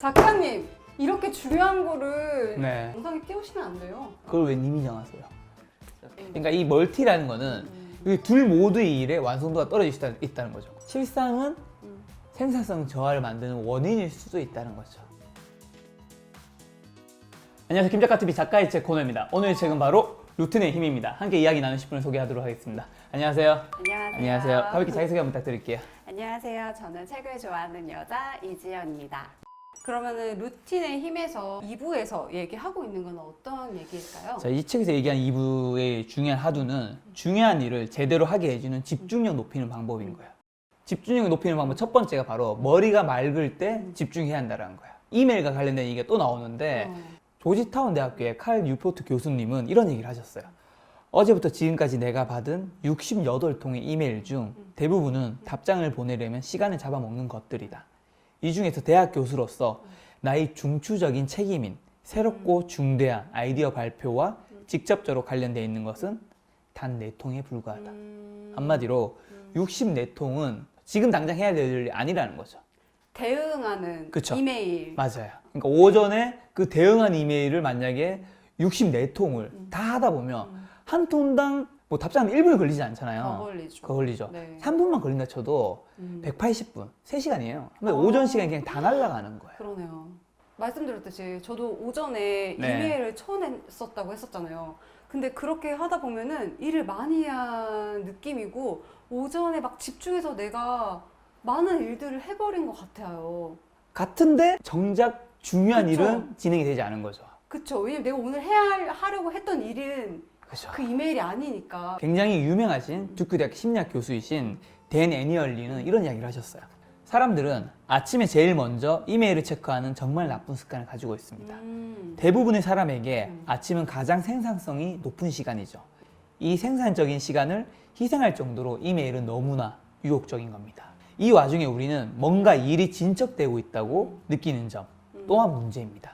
작가님, 이렇게 중요한 거를 네. 영상에 띄우시면 안 돼요. 그걸 왜 님이 정하세요? 그러니까 이 멀티라는 거는 이 둘 모두의 일에 완성도가 떨어질 수 있다는 거죠. 실상은 생산성 저하를 만드는 원인일 수도 있다는 거죠. 안녕하세요. 김작가TV 작가의 책 코너입니다. 오늘 책은 바로 루틴의 힘입니다. 함께 이야기 나누실 분을 소개하도록 하겠습니다. 안녕하세요. 안녕하세요. 가볍게 자기소개 한번 부탁드릴게요. 안녕하세요. 저는 책을 좋아하는 여자 이지연입니다. 그러면은 루틴의 힘에서 2부에서 얘기하고 있는 건 어떤 얘기일까요? 자, 이 책에서 얘기한 2부의 중요한 하두는 중요한 일을 제대로 하게 해주는 집중력 높이는 방법인 거예요. 집중력을 높이는 방법 첫 번째가 바로 머리가 맑을 때 집중해야 한다는 거예요. 이메일과 관련된 얘기가 또 나오는데 조지타운 대학교의 칼 뉴포트 교수님은 이런 얘기를 하셨어요. 어제부터 지금까지 내가 받은 68통의 이메일 중 대부분은 답장을 보내려면 시간을 잡아먹는 것들이다. 이 중에서 대학 교수로서 나의 중추적인 책임인 새롭고 중대한 아이디어 발표와 직접적으로 관련되어 있는 것은 단 4통에 불과하다. 한마디로 64통은 지금 당장 해야 될 일이 아니라는 거죠. 대응하는 그쵸? 이메일. 맞아요. 그러니까 오전에 그 대응한 이메일을 만약에 64통을 다 하다 보면 한 통당 뭐 답장하면 1분이 걸리지 않잖아요. 더 걸리죠. 더 걸리죠. 네. 3분만 걸린다 쳐도 180분, 3시간이에요. 근데 오전 시간이 그냥 다 날아가는 거예요. 그러네요. 말씀드렸듯이 저도 오전에 네. 이메일을 쳐냈었다고 했었잖아요. 근데 그렇게 하다 보면은 일을 많이 한 느낌이고 오전에 막 집중해서 내가 많은 일들을 해버린 것 같아요. 같은데 정작 중요한 그쵸. 일은 진행이 되지 않은 거죠. 그쵸? 왜냐면 내가 오늘 하려고 했던 일은 그렇죠. 그 이메일이 아니니까. 굉장히 유명하신 두큐대학 심리학 교수이신 댄 애니얼리는 이런 이야기를 하셨어요. 사람들은 아침에 제일 먼저 이메일을 체크하는 정말 나쁜 습관을 가지고 있습니다. 대부분의 사람에게 아침은 가장 생산성이 높은 시간이죠. 이 생산적인 시간을 희생할 정도로 이메일은 너무나 유혹적인 겁니다. 이 와중에 우리는 뭔가 일이 진척되고 있다고 느끼는 점 또한 문제입니다.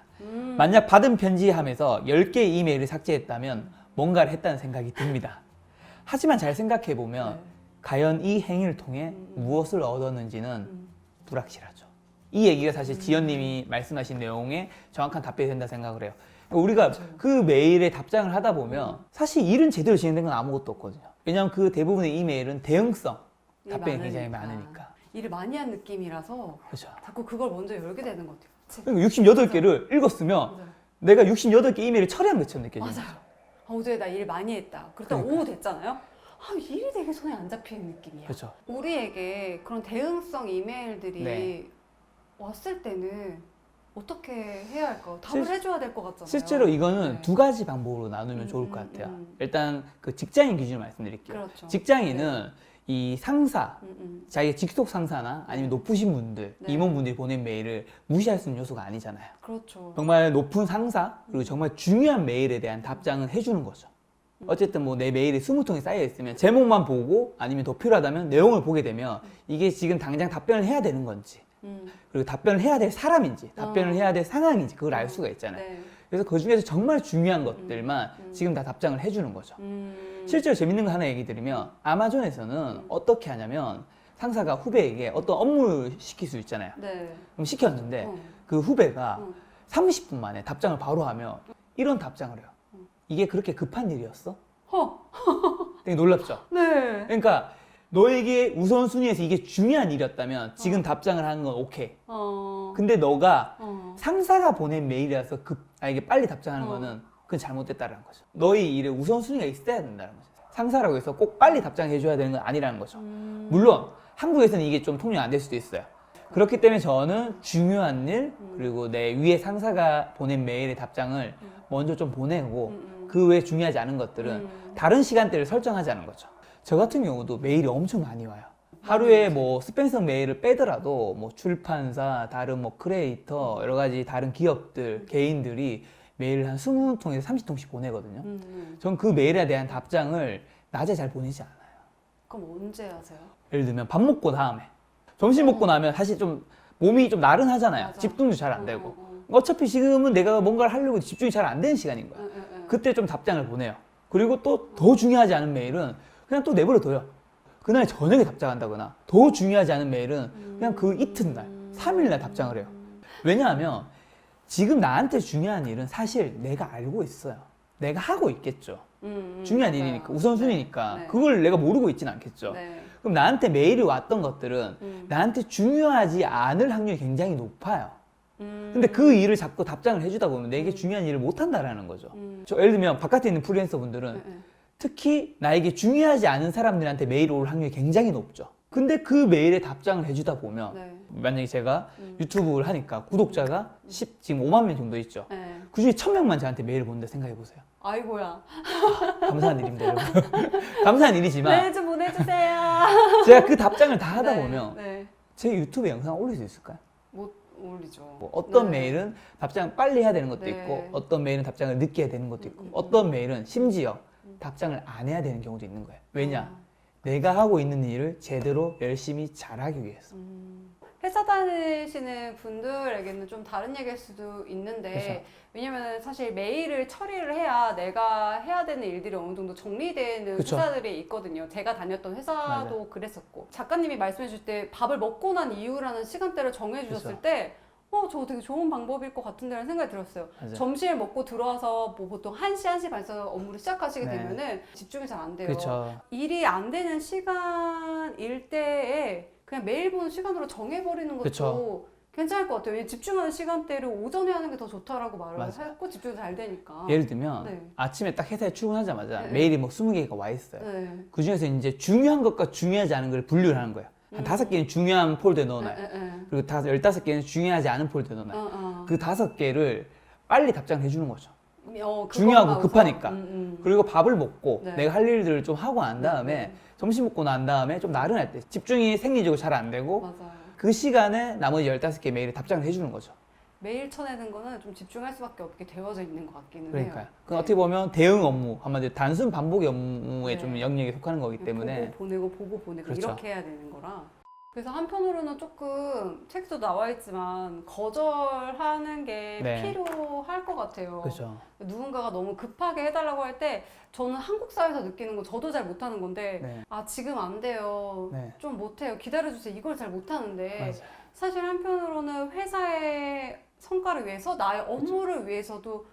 만약 받은 편지함에서 10개의 이메일을 삭제했다면 뭔가를 했다는 생각이 듭니다. 하지만 잘 생각해보면 과연 이 행위를 통해 무엇을 얻었는지는 불확실하죠. 이 얘기가 사실 지연님이 말씀하신 내용에 정확한 답변이 된다 생각을 해요. 우리가 그 메일에 답장을 하다 보면 사실 일은 제대로 진행된 건 아무것도 없거든요. 왜냐하면 그 대부분의 이메일은 대응성 답변이 굉장히 많으니까. 일을 많이 한 느낌이라서 그렇죠. 자꾸 그걸 먼저 열게 되는 것 같아요. 그러니까 68개를 읽었으면 맞아요. 내가 68개 이메일을 처리한 것처럼 느껴지는 맞아요. 거죠. 어제 나 일 많이 했다. 그러다 그러니까요. 오후 됐잖아요. 아, 일이 되게 손에 안 잡히는 느낌이야. 그렇죠. 우리에게 그런 대응성 이메일들이 네. 왔을 때는 어떻게 해야 할까요? 답을 해줘야 될 것 같잖아요. 실제로 이거는 네. 두 가지 방법으로 나누면 좋을 것 같아요. 일단 그 직장인 기준을 말씀드릴게요. 그렇죠. 직장인은 이 상사, 자기의 직속 상사나 아니면 높으신 분들, 네. 임원분들이 보낸 메일을 무시할 수 있는 요소가 아니잖아요. 그렇죠. 정말 높은 상사, 그리고 정말 중요한 메일에 대한 답장은 해주는 거죠. 어쨌든 뭐 내 메일이 20통이 쌓여 있으면 제목만 보고 아니면 더 필요하다면 내용을 보게 되면 이게 지금 당장 답변을 해야 되는 건지 그리고 답변을 해야 될 사람인지 답변을 해야 될 상황인지 그걸 알 수가 있잖아요. 네. 그래서 그 중에서 정말 중요한 것들만 지금 다 답장을 해주는 거죠. 실제로 재밌는 거 하나 얘기 드리면 아마존에서는 어떻게 하냐면 상사가 후배에게 어떤 업무를 시킬 수 있잖아요. 네. 그럼 시켰는데 그 후배가 30분 만에 답장을 바로 하며 이런 답장을 해요. 이게 그렇게 급한 일이었어? 되게 놀랍죠? 네. 그러니까 너에게 우선순위에서 이게 중요한 일이었다면 지금 답장을 하는 건 오케이. 근데 너가 상사가 보낸 메일이라서 이게 빨리 답장하는 거는 그건 잘못됐다는 거죠. 너의 일에 우선순위가 있어야 된다는 거죠. 상사라고 해서 꼭 빨리 답장해줘야 되는 건 아니라는 거죠. 물론 한국에서는 이게 좀 통용이 안 될 수도 있어요. 그렇기 때문에 저는 중요한 일 그리고 내 위에 상사가 보낸 메일의 답장을 먼저 좀 보내고 그 외에 중요하지 않은 것들은 다른 시간대를 설정하자는 거죠. 저 같은 경우도 메일이 엄청 많이 와요. 하루에 뭐 스팸성 메일을 빼더라도 뭐 출판사, 다른 뭐 크리에이터, 여러 가지 다른 기업들, 개인들이 메일을 한 20통에서 30통씩 보내거든요. 전 그 메일에 대한 답장을 낮에 잘 보내지 않아요. 그럼 언제 하세요? 예를 들면 밥 먹고 다음에. 점심 먹고 나면 사실 좀 몸이 좀 나른하잖아요. 맞아. 집중도 잘 안 되고. 어차피 지금은 내가 뭔가를 하려고 집중이 잘 안 되는 시간인 거야. 그때 좀 답장을 보내요. 그리고 또 더 중요하지 않은 메일은 그냥 또 내버려 둬요. 그날 저녁에 답장한다거나 더 중요하지 않은 메일은 그냥 그 이튿날, 3일날 답장을 해요. 왜냐하면 지금 나한테 중요한 일은 사실 내가 알고 있어요. 내가 하고 있겠죠. 중요한 맞아요. 일이니까, 우선순위니까. 네, 네. 그걸 내가 모르고 있진 않겠죠. 네. 그럼 나한테 메일이 왔던 것들은 나한테 중요하지 않을 확률이 굉장히 높아요. 근데 그 일을 자꾸 답장을 해주다 보면 내게 중요한 일을 못 한다라는 거죠. 저 예를 들면 바깥에 있는 프리랜서 분들은 네. 특히 나에게 중요하지 않은 사람들한테 메일이 올 확률이 굉장히 높죠. 근데 그 메일에 답장을 해주다 보면 네. 만약에 제가 유튜브를 하니까 구독자가 지금 5만 명 정도 있죠. 네. 그 중에 1000명만 저한테 메일을 본다 생각해 보세요. 아이고야. 감사한 일입니다, 여러분. 감사한 일이지만 메일 좀 보내주세요. 제가 그 답장을 다 하다 네, 보면 네. 제 유튜브에 영상 올릴 수 있을까요? 못 올리죠. 뭐 어떤 네. 메일은 답장 빨리 해야 되는 것도 네. 있고 어떤 메일은 답장을 늦게 해야 되는 것도 있고 어떤 메일은 심지어 답장을 안 해야 되는 경우도 있는 거예요. 왜냐? 내가 하고 있는 일을 제대로 열심히 잘하기 위해서. 회사 다니시는 분들에게는 좀 다른 얘기일 수도 있는데 그렇죠. 왜냐면 사실 메일을 처리를 해야 내가 해야 되는 일들이 어느 정도 정리되는 그쵸. 회사들이 있거든요. 제가 다녔던 회사도 맞아요. 그랬었고 작가님이 말씀해 주실 때 밥을 먹고 난 이후라는 시간대를 정해 주셨을 그쵸. 때 저 되게 좋은 방법일 것 같은데라는 생각이 들었어요. 맞아요. 점심을 먹고 들어와서 뭐 보통 1시, 1시 반에서 업무를 시작하시게 네. 되면은 집중이 잘 안 돼요. 그렇죠. 일이 안 되는 시간일 때에 그냥 메일 보는 시간으로 정해버리는 것도 그쵸. 괜찮을 것 같아요. 왜냐면 집중하는 시간대를 오전에 하는 게 더 좋다라고 말을 맞아. 했고 집중이 잘 되니까. 예를 들면 네. 아침에 딱 회사에 출근하자마자 네. 메일이 뭐 20개가 와 있어요. 네. 그 중에서 이제 중요한 것과 중요하지 않은 걸 분류를 하는 거예요. 한 5개는 중요한 폴더에 넣어놔요. 그리고 15개는 중요하지 않은 폴더에 넣어놔요. 그 5개를 빨리 답장을 해주는 거죠. 중요하고 급하니까. 그리고 밥을 먹고 네. 내가 할 일들을 좀 하고 난 다음에 점심 먹고 난 다음에 좀 나른할 때 집중이 생리적으로 잘 안 되고 맞아요. 그 시간에 나머지 15개 메일에 답장을 해주는 거죠. 메일 쳐내는 거는 좀 집중할 수밖에 없게 되어져 있는 것 같기는 그러니까요. 해요. 그건 어떻게 보면 대응 업무, 한마디로 단순 반복의 업무에 네. 좀 영역에 속하는 거기 때문에 보고 보내고 보고 보내고 그렇죠. 이렇게 해야 되는 거라. 그래서 한편으로는 조금 책도 나와 있지만 거절하는 게 네. 필요할 것 같아요. 그렇죠. 누군가가 너무 급하게 해달라고 할 때 저는 한국 사회에서 느끼는 건 저도 잘 못하는 건데 네. 지금 안 돼요. 네. 좀 못해요. 기다려주세요. 이걸 잘 못하는데 맞아요. 사실 한편으로는 회사의 성과를 위해서 나의 업무를 위해서도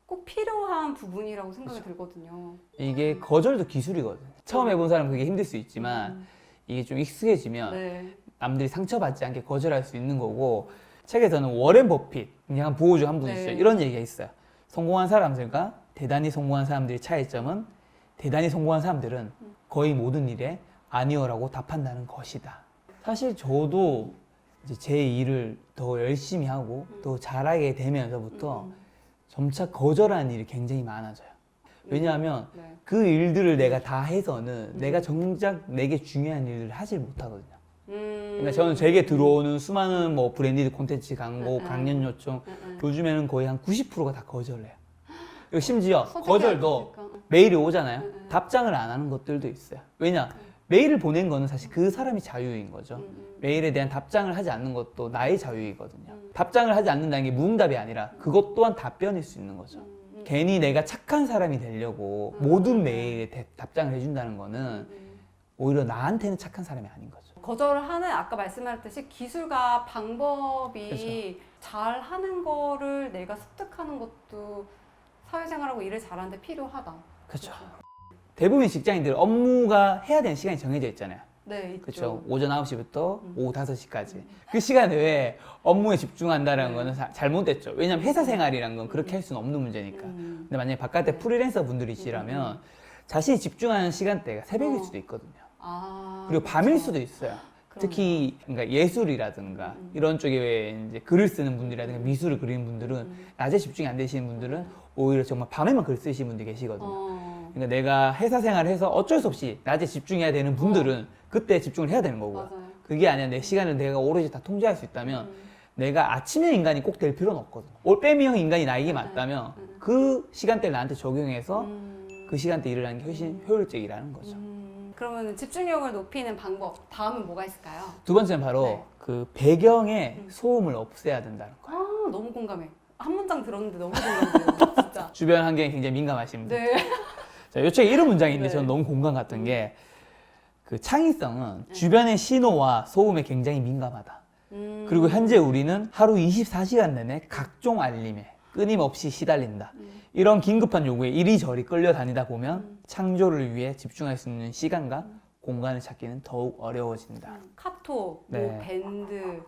꼭 필요한 부분이라고 생각이 들거든요. 이게 거절도 기술이거든요. 처음 해본 사람은 그게 힘들 수 있지만 이게 좀 익숙해지면 네. 남들이 상처받지 않게 거절할 수 있는 거고 책에서는 워렌 버핏, 그냥 보호 중 한 분이시죠. 네. 이런 얘기가 있어요. 성공한 사람들과 대단히 성공한 사람들의 차이점은 대단히 성공한 사람들은 거의 모든 일에 아니요라고 답한다는 것이다. 사실 저도 이제 제 일을 더 열심히 하고 더 잘하게 되면서부터 점차 거절하는 일이 굉장히 많아져요. 왜냐하면 네. 그 일들을 내가 다 해서는 내가 정작 내게 중요한 일을 하질 못하거든요. 그러니까 저는 제게 들어오는 수많은 뭐 브랜디드 콘텐츠 광고, 강연 요청 요즘에는 거의 한 90%가 다 거절해요. 그리고 심지어 거절도 메일이 오잖아요. 답장을 안 하는 것들도 있어요. 왜냐? 메일을 보낸 거는 사실 그 사람이 자유인 거죠. 메일에 대한 답장을 하지 않는 것도 나의 자유이거든요. 답장을 하지 않는다는 게 무응답이 아니라 그것 또한 답변일 수 있는 거죠. 괜히 내가 착한 사람이 되려고 모든 메일에 답장을 해준다는 거는 오히려 나한테는 착한 사람이 아닌 거죠. 거절을 하는 아까 말씀하셨듯이 기술과 방법이 그렇죠. 잘 하는 거를 내가 습득하는 것도 사회생활하고 일을 잘하는데 필요하다. 그렇죠. 대부분 직장인들 업무가 해야 되는 시간이 정해져 있잖아요. 네, 있죠. 그렇죠. 오전 9시부터 오후 5시까지. 그 시간 외에 업무에 집중한다는 거는 잘못됐죠. 왜냐하면 회사 생활이란 건 그렇게 할 수는 없는 문제니까. 근데 만약에 바깥에 프리랜서 분들이시라면 자신이 집중하는 시간대가 새벽일 수도 있거든요. 그리고 밤일 그렇죠. 수도 있어요. 그럼요. 특히 그러니까 예술이라든가 이런 쪽에 왜 이제 글을 쓰는 분들이라든가 미술을 그리는 분들은 낮에 집중이 안 되시는 분들은 오히려 정말 밤에만 글 쓰시는 분들이 계시거든요. 그러니까 내가 회사 생활을 해서 어쩔 수 없이 낮에 집중해야 되는 분들은 그때 집중을 해야 되는 거고요. 맞아요. 그게 아니라 내 시간을 내가 오로지 다 통제할 수 있다면 내가 아침형 인간이 꼭 될 필요는 없거든요. 올빼미형 인간이 나에게 맞다면 그 시간대를 나한테 적용해서 그 시간대 일을 하는 게 훨씬 효율적이라는 거죠. 그러면 집중력을 높이는 방법 다음은 뭐가 있을까요? 두 번째는 바로 네. 그 배경에 소음을 없애야 된다는 거예요. 너무 공감해. 한 문장 들었는데 너무 공감돼요. 진짜. 주변 환경에 굉장히 민감하신 분. 네. 자, 이 책에 이런 문장이 있는데 네. 저는 너무 공감 갔던 게 그 창의성은 주변의 신호와 소음에 굉장히 민감하다. 그리고 현재 우리는 하루 24시간 내내 각종 알림에 끊임없이 시달린다. 이런 긴급한 요구에 이리저리 끌려다니다 보면 창조를 위해 집중할 수 있는 시간과 공간을 찾기는 더욱 어려워진다. 카톡, 네. 뭐 밴드,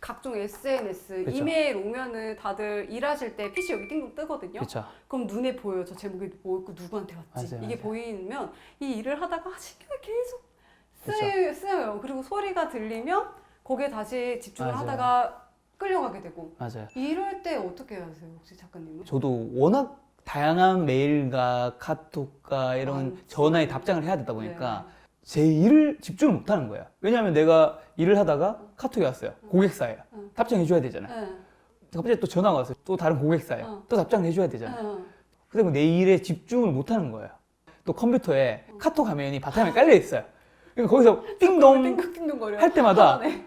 각종 SNS, 그쵸. 이메일 오면은 다들 일하실 때 PC 여기 띵동 뜨거든요. 그렇죠. 그럼 눈에 보여요. 저 제목이 뭐였고 누구한테 왔지. 맞아요, 이게 맞아요. 보이면 이 일을 하다가 신경이 계속 그쵸. 쓰여요. 그리고 소리가 들리면 거기에 다시 집중을 맞아요. 하다가 끌려가게 되고. 맞아요. 이럴 때 어떻게 하세요, 혹시 작가님은? 저도 워낙 다양한 메일과 카톡과 이런 많지. 전화에 답장을 해야 되다 보니까 제 일을 집중을 못 하는 거예요. 왜냐하면 내가 일을 하다가 카톡이 왔어요. 고객사예요. 응. 답장해 줘야 되잖아요. 네. 갑자기 또 전화가 왔어요. 또 다른 고객사예요. 또 답장을 해줘야 되잖아요. 네. 그래서 내 일에 집중을 못 하는 거예요. 또 컴퓨터에 카톡 화면이 바탕에 깔려 있어요. 그러니까 거기서 띵동 띵동거려. 할 때마다 네.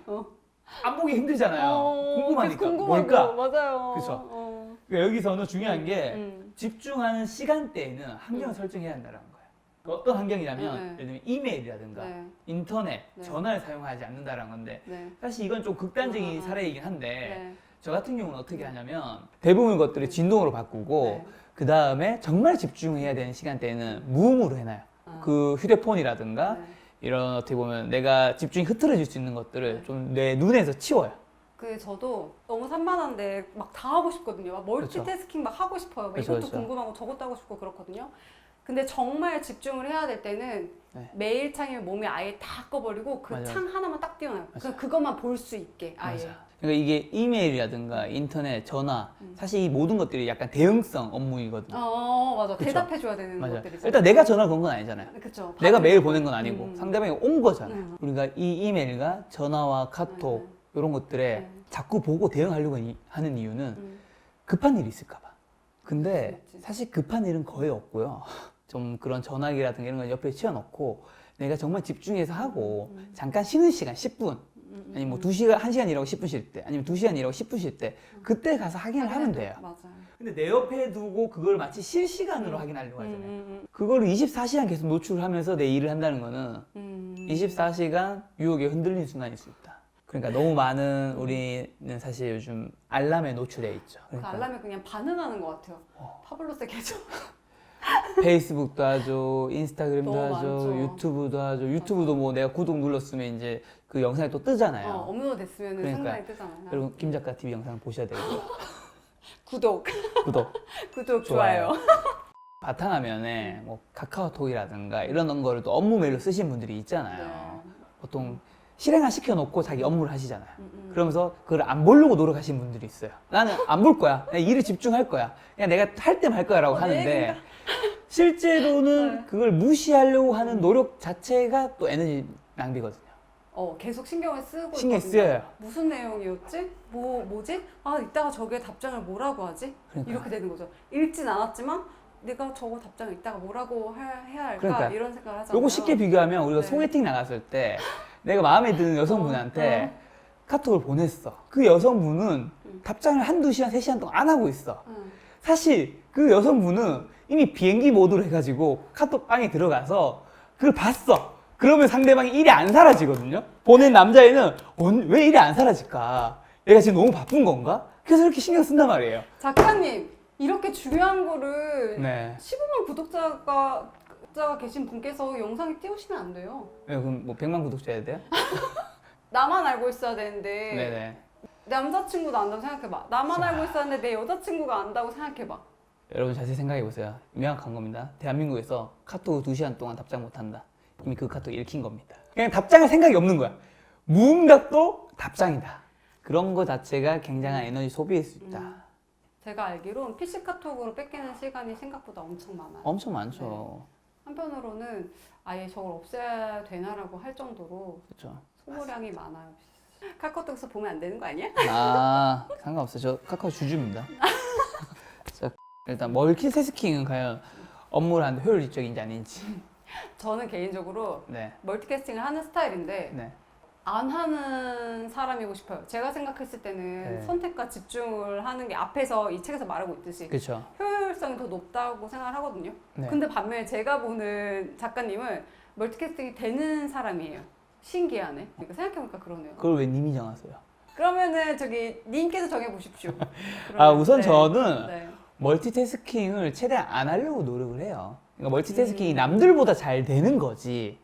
안 보기 힘들잖아요. 궁금하니까. 궁금하고, 뭘까? 맞아요. 그쵸. 어. 그러니까 여기서는 중요한 게 음. 집중하는 시간대에는 환경을 설정해야 한다는 거예요. 어떤 환경이냐면 네. 예를 들면 이메일이라든가 네. 인터넷, 네. 전화를 사용하지 않는다는 건데 네. 사실 이건 좀 극단적인 아, 사례이긴 한데 네. 저 같은 경우는 어떻게 하냐면 대부분 것들을 진동으로 바꾸고 네. 그 다음에 정말 집중해야 되는 시간대에는 무음으로 해놔요. 아. 그 휴대폰이라든가 네. 이런 어떻게 보면 내가 집중이 흐트러질 수 있는 것들을 네. 좀 내 눈에서 치워요. 그 저도 너무 산만한데 막 다 하고 싶거든요. 막 멀티태스킹 막 하고 싶어요. 막 그쵸, 이것도 그쵸. 궁금하고 저것도 하고 싶고 그렇거든요. 근데 정말 집중을 해야 될 때는 네. 메일창이면 몸이 아예 다 꺼버리고 그 맞아요. 창 하나만 딱 띄워놔요. 맞아요. 그것만 볼 수 있게 아예. 맞아. 그러니까 이게 이메일이라든가 인터넷, 전화 사실 이 모든 것들이 약간 대응성 업무이거든요. 맞아. 그쵸. 대답해줘야 되는 맞아요. 것들이죠. 일단 내가 전화를 건 건 아니잖아요. 그쵸. 내가 받은 메일 거. 보낸 건 아니고 상대방이 온 거잖아요. 우리가 이 이메일과 전화와 카톡 이런 것들에 자꾸 보고 대응하려고 하는 이유는 급한 일이 있을까 봐. 근데 그치. 사실 급한 일은 거의 없고요. 좀 그런 전화기라든가 이런 걸 옆에 치워놓고 내가 정말 집중해서 하고 잠깐 쉬는 시간 10분 아니면 뭐 2시간, 1시간 일하고 10분 쉴 때 아니면 2시간 일하고 10분 쉴 때 그때 가서 확인을 하면 돼요. 맞아요. 근데 내 옆에 두고 그걸 마치 실시간으로 확인하려고 하잖아요. 그거를 24시간 계속 노출하면서 내 일을 한다는 거는 24시간 유혹에 흔들리는 순간일 수 있다. 그러니까 너무 많은 우리는 사실 요즘 알람에 노출돼 있죠. 그 그러니까 알람에 그냥 반응하는 것 같아요. 파블로스의 계정. 페이스북도 하죠, 인스타그램도 너무 하죠, 많죠. 유튜브도 하죠. 유튜브도 뭐 내가 구독 눌렀으면 이제 그 영상이 또 뜨잖아요. 업로드 됐으면 그러니까. 상당히 뜨잖아요. 여러분 김 작가 TV 영상 보셔야 되고요. 구독, 구독, 구독, 좋아요. 좋아요. 바탕화면에 뭐 카카오톡이라든가 이런 거를 또 업무 메일로 쓰시는 분들이 있잖아요. 네. 보통 실행화 시켜놓고 자기 업무를 하시잖아요. 그러면서 그걸 안 보려고 노력하시는 분들이 있어요. 나는 안 볼 거야. 그냥 일에 집중할 거야. 그냥 내가 할 때만 할 거야라고 하는데 실제로는 네. 그걸 무시하려고 하는 노력 자체가 또 에너지 낭비거든요. 계속 신경을 쓰고 신경 있거든요. 쓰여요. 무슨 내용이었지? 뭐지? 아, 이따가 저게 답장을 뭐라고 하지? 그러니까요. 이렇게 되는 거죠. 읽진 않았지만 내가 저거 답장을 이따가 뭐라고 해야 할까? 그러니까. 이런 생각을 하잖아요. 요거 쉽게 비교하면 우리가 네. 소개팅 나갔을 때 내가 마음에 드는 여성분한테 카톡을 보냈어. 그 여성분은 답장을 한두 시간, 3시간 동안 안 하고 있어. 사실 그 여성분은 이미 비행기 모드로 해가지고 카톡방에 들어가서 그걸 봤어. 그러면 상대방이 일이 안 사라지거든요. 보낸 남자애는 왜 일이 안 사라질까? 얘가 지금 너무 바쁜 건가? 그래서 이렇게 신경 쓴단 말이에요. 작가님, 이렇게 중요한 거를 네. 15만 구독자가 계신 분께서 영상에 띄우시면 안 돼요. 네, 그럼 뭐 100만 구독자여야 돼요? 나만 알고 있어야 되는데 네네. 내 남자친구도 안다고 생각해봐. 나만 알고 있어야 하는데 내 여자친구가 안다고 생각해봐. 여러분 자세히 생각해보세요. 명확한 겁니다. 대한민국에서 카톡 2시간 동안 답장 못한다. 이미 그 카톡 읽힌 겁니다. 그냥 답장할 생각이 없는 거야. 무응답도 답장이다. 그런 거 자체가 굉장한 에너지 소비일 수 있다. 제가 알기론 PC 카톡으로 뺏기는 시간이 생각보다 엄청 많아요. 엄청 많죠. 한편으로는 아예 저걸 없애야 되나라고 할 정도로 그렇죠. 소모량이 많아요. 카카오톡에서 보면 안 되는 거 아니야? 아, 상관없어요. 저 카카오 주주입니다. 자, 일단 멀티태스킹은 과연 업무를 하는데 효율적인지 아닌지. 저는 개인적으로 네. 멀티캐스팅을 하는 스타일인데 네. 안 하는 사람이고 싶어요. 제가 생각했을 때는 네. 선택과 집중을 하는 게 앞에서 이 책에서 말하고 있듯이 그렇죠. 효율성이 더 높다고 생각을 하거든요. 네. 근데 반면에 제가 보는 작가님은 멀티캐스팅이 되는 사람이에요. 신기하네. 그러니까 생각해보니까 그러네요. 그걸 왜 님이 정하세요? 그러면은 저기 님께서 정해보십시오. 우선 네. 저는 네. 멀티태스킹을 최대한 안 하려고 노력을 해요. 그러니까 멀티태스킹이 남들보다 잘 되는 거지,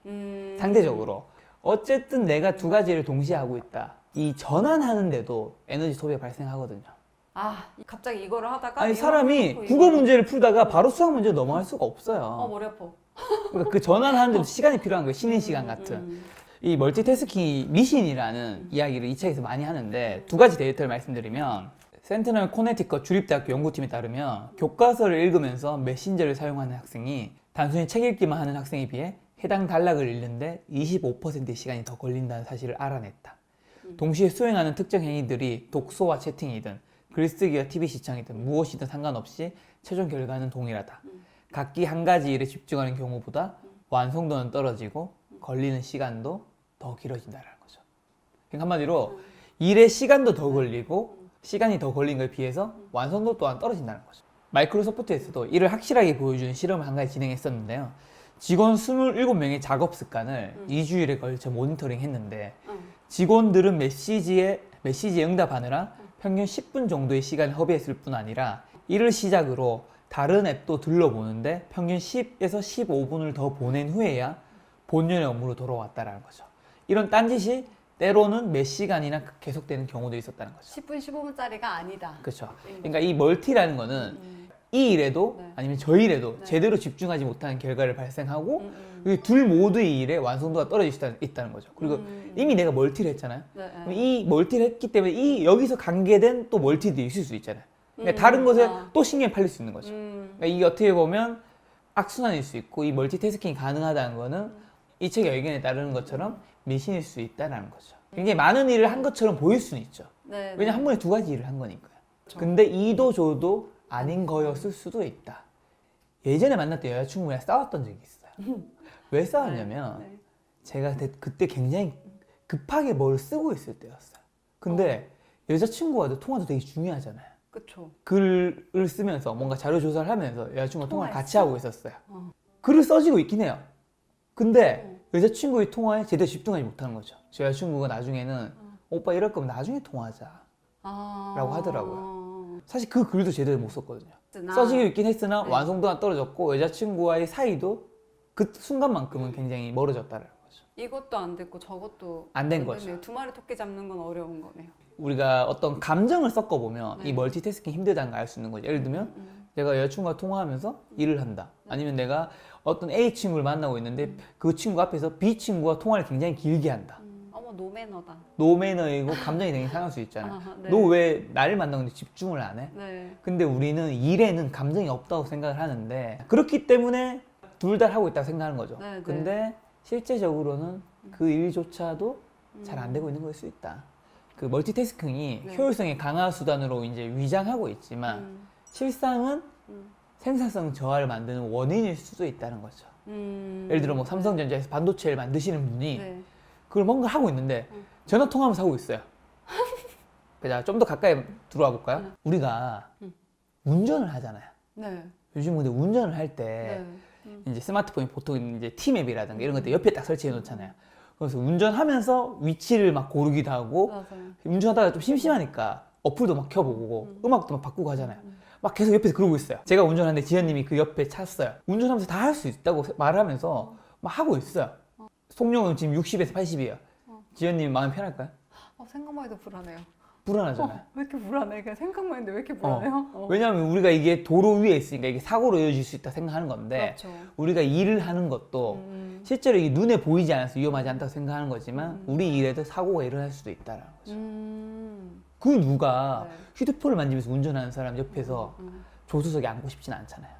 상대적으로. 어쨌든 내가 두 가지를 동시에 하고 있다. 이 전환하는데도 에너지 소비가 발생하거든요. 갑자기 이거를 하다가 아니, 이거를 사람이 하고 국어 이거를- 문제를 풀다가 바로 수학 문제로 넘어갈 수가 없어요. 머리 아파. 그러니까 그 전환하는데도 시간이 필요한 거예요. 쉬는 시간 같은. 이 멀티태스킹이 미신이라는 이야기를 이 책에서 많이 하는데, 두 가지 데이터를 말씀드리면, 센트럴 코네티컷 주립대학교 연구팀에 따르면 교과서를 읽으면서 메신저를 사용하는 학생이 단순히 책 읽기만 하는 학생에 비해 해당 단락을 읽는데 25%의 시간이 더 걸린다는 사실을 알아냈다. 동시에 수행하는 특정 행위들이 독서와 채팅이든 글쓰기와 TV 시청이든 무엇이든 상관없이 최종 결과는 동일하다. 각기 한 가지 일에 집중하는 경우보다 완성도는 떨어지고 걸리는 시간도 더 길어진다는 거죠. 그러니까 한마디로 일의 시간도 더 걸리고 시간이 더 걸린 것에 비해서 완성도 또한 떨어진다는 거죠. 마이크로소프트에서도 이를 확실하게 보여주는 실험을 한 가지 진행했었는데요. 직원 27명의 작업 습관을 2주일에 걸쳐 모니터링 했는데, 직원들은 메시지에 응답하느라 평균 10분 정도의 시간을 허비했을 뿐 아니라 이를 시작으로 다른 앱도 둘러보는데 평균 10에서 15분을 더 보낸 후에야 본연의 업무로 돌아왔다는 거죠. 이런 딴짓이 때로는 몇 시간이나 계속되는 경우도 있었다는 거죠. 10분, 15분짜리가 아니다. 그렇죠. 그러니까 이 멀티라는 거는 이 일에도 네. 아니면 저 일에도 네. 제대로 집중하지 못하는 결과를 발생하고 둘 모두의 일에 완성도가 떨어질 수 있다는 거죠. 그리고 이미 내가 멀티를 했잖아요. 네. 그럼 이 멀티를 했기 때문에 이 여기서 관계된 또 멀티들이 있을 수 있잖아요. 그러니까 다른 것에 또 신경이 팔릴 수 있는 거죠. 그러니까 이게 어떻게 보면 악순환일 수 있고, 이 멀티태스킹이 가능하다는 거는 이 책의 의견에 따르는 것처럼 미신일 수 있다는 거죠. 굉장히 많은 일을 한 것처럼 보일 수는 있죠. 네. 왜냐면 한 번에 두 가지 일을 한 거니까요. 그렇죠. 근데 이도 저도 아닌 거였을 수도 있다. 예전에 만났던 여자친구랑 싸웠던 적이 있어요. 왜 싸웠냐면 네. 제가 그때 굉장히 급하게 뭘 쓰고 있을 때였어요. 근데 여자친구와도 통화도 되게 중요하잖아요. 그쵸. 글을 쓰면서 뭔가 자료 조사를 하면서 여자친구와 통화를 같이 통화했어? 하고 있었어요. 글을 써지고 있긴 해요. 근데 여자친구의 통화에 제대로 집중하지 못하는 거죠. 제 여자친구가 나중에는 오빠 이럴 거면 나중에 통화하자 라고 하더라고요. 사실 그 글도 제대로 못 썼거든요. 써지고 있긴 했으나 네. 완성도가 떨어졌고 여자친구와의 사이도 그 순간만큼은 굉장히 멀어졌다는 거죠. 이것도 안 됐고 저것도 안 된 안 거죠. 됐네요. 두 마리 토끼 잡는 건 어려운 거네요. 우리가 어떤 감정을 섞어보면 네. 이 멀티태스킹 힘들다는 걸 알 수 있는 거죠. 예를 들면 내가 여자친구와 통화하면서 일을 한다. 아니면 내가 어떤 A 친구를 만나고 있는데 그 친구 앞에서 B 친구와 통화를 굉장히 길게 한다. 어머 노매너다. 노매너이고 감정이 되게 상할 수 있잖아요. 아하, 네. 너 왜 나를 만나는데 집중을 안 해? 네. 근데 우리는 일에는 감정이 없다고 생각을 하는데 그렇기 때문에 둘 다 하고 있다고 생각하는 거죠. 네, 네. 근데 실제적으로는 그 일조차도 잘 안 되고 있는 걸 수 있다. 그 멀티태스킹이 네. 효율성의 강화 수단으로 이제 위장하고 있지만 실상은 생산성 저하를 만드는 원인일 수도 있다는 거죠. 예를 들어 뭐 삼성전자에서 반도체를 만드시는 분이 네. 그걸 뭔가 하고 있는데 전화 통화하면서 하고 있어요. 자, 좀 더 가까이 들어와 볼까요? 우리가 운전을 하잖아요. 네. 요즘 근데 운전을 할 때 네. 이제 스마트폰이 보통 이제 티맵이라든가 이런 것들 옆에 딱 설치해 놓잖아요. 그래서 운전하면서 위치를 막 고르기도 하고 맞아요. 운전하다가 좀 심심하니까 어플도 막 켜보고 음악도 막 바꾸고 하잖아요. 막 계속 옆에서 그러고 있어요. 제가 운전하는데 지연님이 그 옆에 찼어요. 운전하면서 다 할 수 있다고 말을 하면서 막 하고 있어요. 속력은 지금 60에서 80이에요. 지연님 마음 편할까요? 생각만 해도 불안해요. 불안하잖아요. 왜 이렇게 불안해? 그냥 생각만 했는데 왜 이렇게 불안해요? 왜냐하면 우리가 이게 도로 위에 있으니까 이게 사고로 이어질 수 있다 생각하는 건데 그렇죠. 우리가 일을 하는 것도 실제로 이게 눈에 보이지 않아서 위험하지 않다고 생각하는 거지만 우리 일에도 사고가 일어날 수도 있다는 거죠. 그 누가 네. 휴대폰을 만지면서 운전하는 사람 옆에서 조수석에 앉고 싶지는 않잖아요.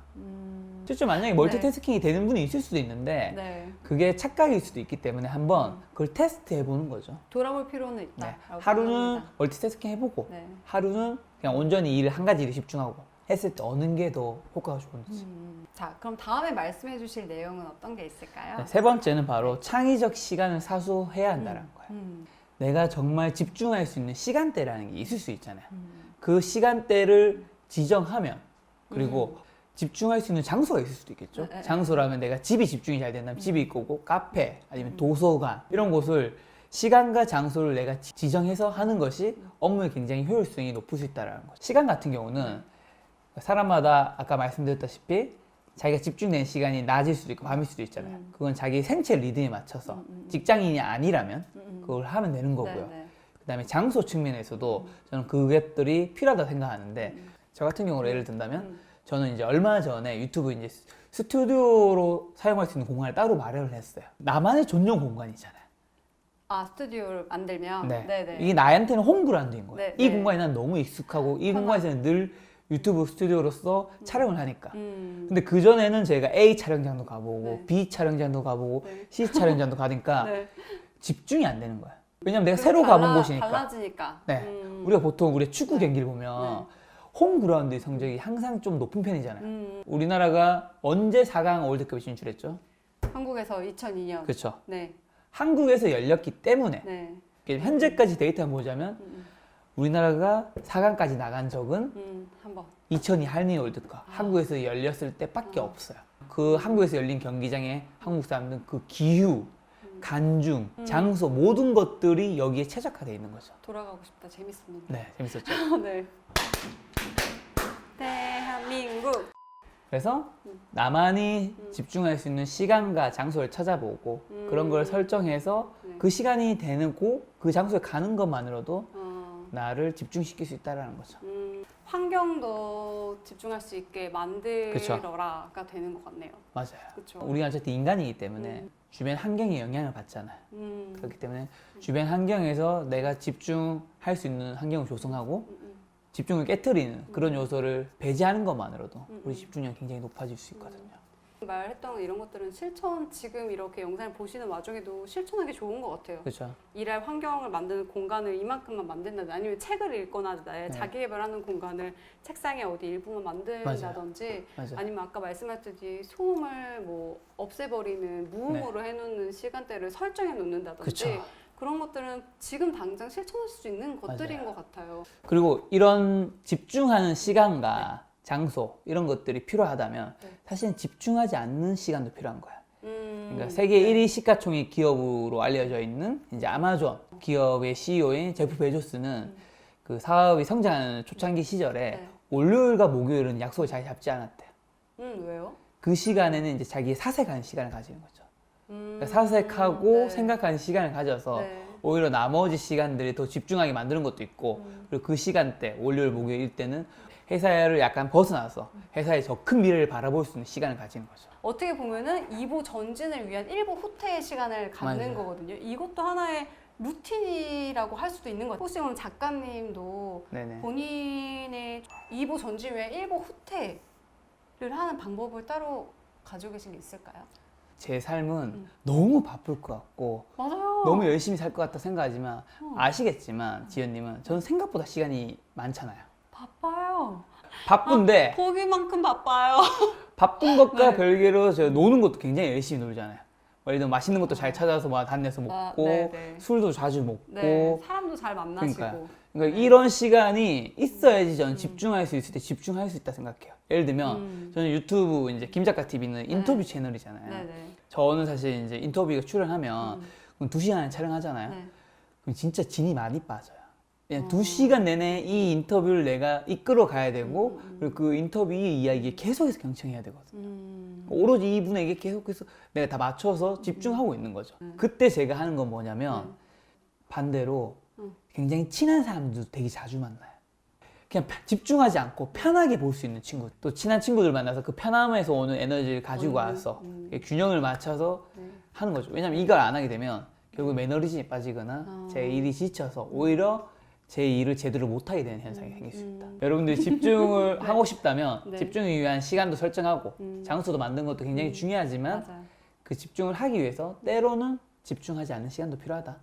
실제 만약에 멀티태스킹이 되는 분이 있을 수도 있는데 네. 그게 착각일 수도 있기 때문에 한번 그걸 테스트 해보는 거죠. 돌아볼 필요는 있다. 네. 라고 하루는 생각합니다. 멀티태스킹 해보고 네. 하루는 그냥 온전히 일을 한 가지 일에 집중하고 했을 때 어느 게 더 효과가 좋은지. 자, 그럼 다음에 말씀해 주실 내용은 어떤 게 있을까요? 네, 세 번째는 바로 창의적 시간을 사수해야 한다는 거예요. 내가 정말 집중할 수 있는 시간대라는 게 있을 수 있잖아요. 그 시간대를 지정하면 그리고 집중할 수 있는 장소가 있을 수도 있겠죠. 네. 장소라면 내가 집이 집중이 잘 된다면 집이 있고 카페 아니면 도서관 이런 곳을 시간과 장소를 내가 지정해서 하는 것이 업무의 굉장히 효율성이 높을 수 있다는 거죠. 시간 같은 경우는 사람마다 아까 말씀드렸다시피 자기가 집중되는 시간이 낮일 수도 있고 밤일 수도 있잖아요. 그건 자기 생체 리듬에 맞춰서 직장인이 아니라면 그걸 하면 되는 거고요. 네, 네. 그다음에 장소 측면에서도 저는 그것들이 필요하다고 생각하는데 저 같은 경우로 예를 든다면 저는 이제 얼마 전에 유튜브 이제 스튜디오로 사용할 수 있는 공간을 따로 마련을 했어요. 나만의 전용 공간이잖아요. 아, 스튜디오를 만들면? 네. 네네. 이게 나한테는 홈그라운드인 거예요. 네, 이 네. 공간이 난 너무 익숙하고 이 공간에서는 늘 유튜브 스튜디오로서 촬영을 하니까. 근데 그전에는 제가 A 촬영장도 가보고 네. B 촬영장도 가보고 네. C 촬영장도 가니까 네. 집중이 안 되는 거야. 왜냐면 내가 새로 가본 곳이니까. 달라지니까. 네. 우리가 보통 우리 축구 네. 경기를 보면 홈그라운드의 성적이 항상 좀 높은 편이잖아요. 음. 우리나라가 언제 4강 월드컵에 진출했죠? 한국에서 2002년. 그렇죠. 네. 한국에서 열렸기 때문에 네. 현재까지 데이터만 보자면 우리나라가 4강까지 나간 적은 한 번. 2002 한일 월드컵 한국에서 열렸을 때밖에 없어요. 그 한국에서 열린 경기장에 한국 사람들은 그 기후, 간중, 장소 모든 것들이 여기에 최적화되어 있는 거죠. 돌아가고 싶다. 재밌었는데. 네, 재밌었죠. 네. 대한민국. 그래서 나만이 집중할 수 있는 시간과 장소를 찾아보고 그런 걸 설정해서 네. 그 시간이 되고 그 장소에 가는 것만으로도 어, 나를 집중시킬 수 있다는 거죠. 환경도 집중할 수 있게 만들어라가 되는 것 같네요. 맞아요. 그쵸. 우리가 어쨌든 인간이기 때문에 주변 환경에 영향을 받잖아요. 그렇기 때문에 주변 환경에서 내가 집중할 수 있는 환경을 조성하고 집중을 깨트리는 그런 요소를 배제하는 것만으로도 우리 집중력이 굉장히 높아질 수 있거든요. 말했던 이런 것들은 실천, 지금 이렇게 영상을 보시는 와중에도 실천하기 좋은 것 같아요. 그렇죠. 일할 환경을 만드는 공간을 이만큼만 만든다든지 아니면 책을 읽거나 나의 자기개발하는 공간을 책상에 어디 일부만 만든다든지 맞아요. 아니면 아까 말씀하셨듯이 소음을 뭐 없애버리는 무음으로 해놓는 시간대를 설정해 놓는다든지 그쵸. 그런 것들은 지금 당장 실천할 수 있는 것들인 맞아요. 것 같아요. 그리고 이런 집중하는 시간과 장소 이런 것들이 필요하다면 사실은 집중하지 않는 시간도 필요한 거야. 그러니까 세계 1위 시가총액 기업으로 알려져 있는 이제 아마존 기업의 CEO인 제프 베조스는 그 사업이 성장하는 초창기 시절에 월요일과 목요일은 약속을 잘 잡지 않았대요. 왜요? 그 시간에는 이제 자기 사색하는 시간을 가지는 거죠. 그러니까 사색하고 생각하는 시간을 가져서 오히려 나머지 시간들이 더 집중하게 만드는 것도 있고 그리고 그 시간대 월요일 목요일 때는 회사를 약간 벗어나서 회사의 더 큰 미래를 바라볼 수 있는 시간을 가지는 거죠. 어떻게 보면은 2부 전진을 위한 1부 후퇴의 시간을 갖는 맞아요. 거거든요. 이것도 하나의 루틴이라고 할 수도 있는 거죠. 혹시 오늘 작가님도 네네. 본인의 2부 전진 위한 1부 후퇴를 하는 방법을 따로 가지고 계신 게 있을까요? 제 삶은 너무 바쁠 것 같고 맞아요. 너무 열심히 살 것 같다 생각하지만 아시겠지만 지연님은 저는 생각보다 시간이 많잖아요. 바빠요. 바쁜데 보기만큼 바빠요. 바쁜 것과 별개로 저 노는 것도 굉장히 열심히 놀잖아요. 예를 들면 맛있는 것도 잘 찾아서 뭐 단내서 먹고 네네. 술도 자주 먹고 네, 사람도 잘 만나시고. 그러니까 이런 시간이 있어야지 저는 집중할 수 있을 때 집중할 수 있다 생각해요. 예를 들면 저는 유튜브 이제 김 작가 TV는 인터뷰 채널이잖아요. 네네. 저는 사실 이제 인터뷰가 출연하면 그럼 2시간 촬영하잖아요. 네. 그럼 진짜 진이 많이 빠져요. 그냥 2시간 내내 이 인터뷰를 내가 이끌어 가야 되고 그리고 그 인터뷰의 이야기에 계속해서 경청해야 되거든요. 오로지 이분에게 계속해서 내가 다 맞춰서 집중하고 있는 거죠. 그때 제가 하는 건 뭐냐면 반대로 굉장히 친한 사람들도 되게 자주 만나요. 그냥 집중하지 않고 편하게 볼 수 있는 친구, 또 친한 친구들 만나서 그 편함에서 오는 에너지를 가지고 와서 균형을 맞춰서 하는 거죠. 왜냐면 이걸 안 하게 되면 결국 매너리즘이 빠지거나 제 일이 지쳐서 오히려 제 일을 제대로 못하게 되는 현상이 생길 수 있다. 여러분들이 집중을 하고 싶다면 집중을 위한 시간도 설정하고 장소도 만드는 것도 굉장히 중요하지만 맞아요. 그 집중을 하기 위해서 때로는 집중하지 않는 시간도 필요하다.